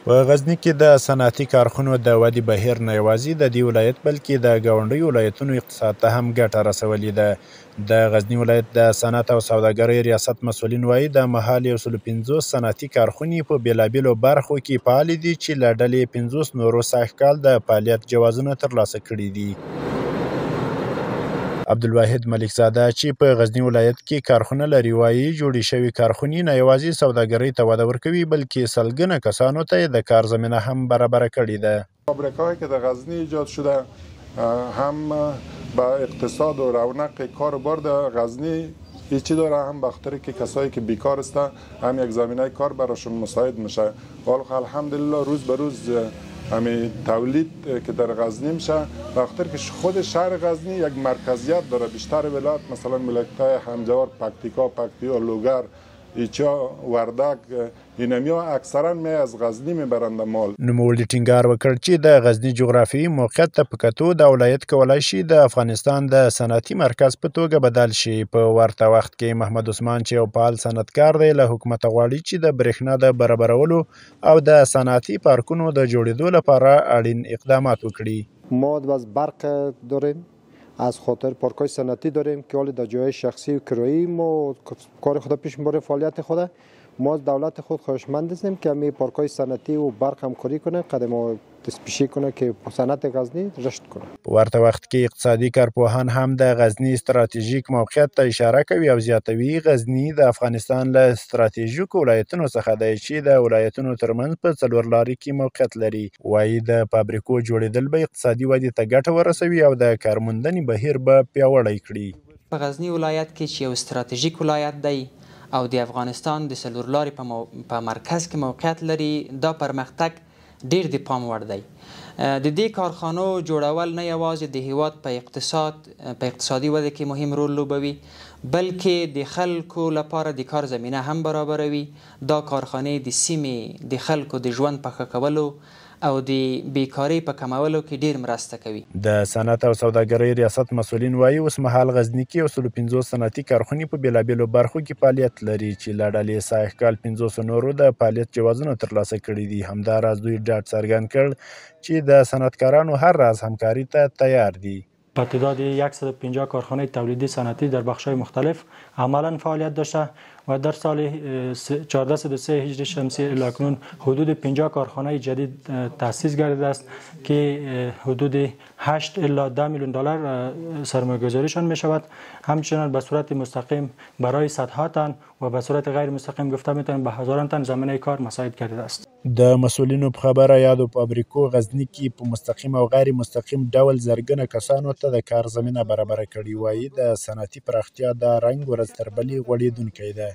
په غزني کې د صنعتي کارخونو د ودې بهیر نه یوازې د دې ولایت بلکې د ګاونډیو ولایتونو اقتصاد ته هم ګټه رسولې ده. د غزني ولایت د صنعت او سوداګرۍ ریاست مسؤلین وایي د مهال 150 صنعتي کارخونې په بېلابېلو برخو کې فعالې دي چې له ډلې 50 نورو سږکال د فعالیت جوازونه ترلاسه کړي دي. عبدالواحد ملکزاده چې په غزني ولایت کې کارخونه لري وایي جوړې شوې کارخونې نه یوازې سوداګرۍ ته وده ورکوي بلکې سلګونه کسانو ته د کار زمینه هم برابره کړې ده. فابریکایی که در غزنی ایجاد شده هم با اقتصاد و رونق کار و بار در غزنی هیچی داره، هم بخاطر که کسایی که بیکار هستن هم یک زمینه کار براشون مساعد میشه. الحمدلله روز به روز همین تولید که در غزنی میشه بخاطر که خود شهر غزنی یک مرکزیت داره. بیشتر ولایت مثلا ولایت‌های همجوار پکتیا، لوگر، ایچا، وردک اینمیا اکثرا می از غزنی میبرند مال. نوموړي ټینګار وکړ چې د غزني جغرافیایي موقعیت ته په کتو د ولایت کولای شي د افغانستان د صنعتي مرکز په توګه بدل شي. په ورته وخت کې محمد عثمان چې یو فعال صنعتکار دی له حکومت غواړي چې د برېښنا د برابرولو او د صنعتي پارکونو د جوړېدو لپاره اړین اقدامات وکړي. ما از برق داریم، از خاطر پارک‌های صنعتی داریم که حالا در جای شخصی و کرایی ما کار خود پیش میبریم، فعالیت خود. ما از دولت خود خواهشمند هستیم که همین پارک‌های صنعتی و برق همکاری کنه، قدم تثبیشی کنه که صنعت غزنی رشد کنه. په ورته وخت کې اقتصادي کارپوهان هم د غزني ستراتیژیک موقعیت ته اشاره کوي او زیاتوي غزني د افغانستان له ستراتیژیکو ولایتونو څخه دی چې د ولایتونو ترمنځ په څلور لارې کې موقعیت لري. وایي د فابریکو جوړېدل به اقتصادي ودې ته ګټه ورسوي او د کارموندنې بهیر به پیاوړی کړي. په غزني ولایت کې چې یو ستراتیژیک ولایت دی او د افغانستان د څلور لارې په مرکز کې موقعیت لري، دا پرمختګ ډیر د پام وړ دی. د دې کارخانو جوړول نه یوازې د هیواد په اقتصادي وده کې مهم رول لوبوي بلکې د خلکو لپاره د کار زمینه هم برابروي. دا کارخانې د سیمې د خلکو د ژوند په ښه کولو او د بیکارۍ په کمولو کې ډیر مرسته کوي. د صنعت او سوداګرۍ ریاست مسؤلین وایي اوس مهال غزني کې 150 صنعتي کارخونې په بېلابېلو برخو کې فعالیت لري چې له ډلې سږکال 500 نورو د فعالیت جوازونه ترلاسه کړي دي. همداراز دوی ډاډ څرګند کړ چې د صنعتکارانو هر راز همکاري ته تیار دي. با تعداد 150 کارخانه تولیدی صنعتی در بخش‌های مختلف عملا فعالیت داشته و در سال 1403 هجری شمسی الیکنون حدود 50 کارخانه جدید تأسیس گردیده است که حدود 8 الی 10 میلیون دلار سرمایه‌گذاریشان می شود. همچنین به صورت مستقیم برای صدها تن و به صورت غیر مستقیم گفته میتونیم به هزاران تن زمینه کار مساعد گردیده است. د مسؤلینو په خبره یادو فابریکو غزني کې په مستقیم او غیر مستقیم ډول زرګونه کسانو ته د کار زمینه برابره کړې. وایي د صنعتي پراختیا دا رنګ ورځ تر بلې غوړېدونکی ده.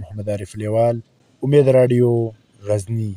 محمد عارف لیوال، امید رادیو، غزني.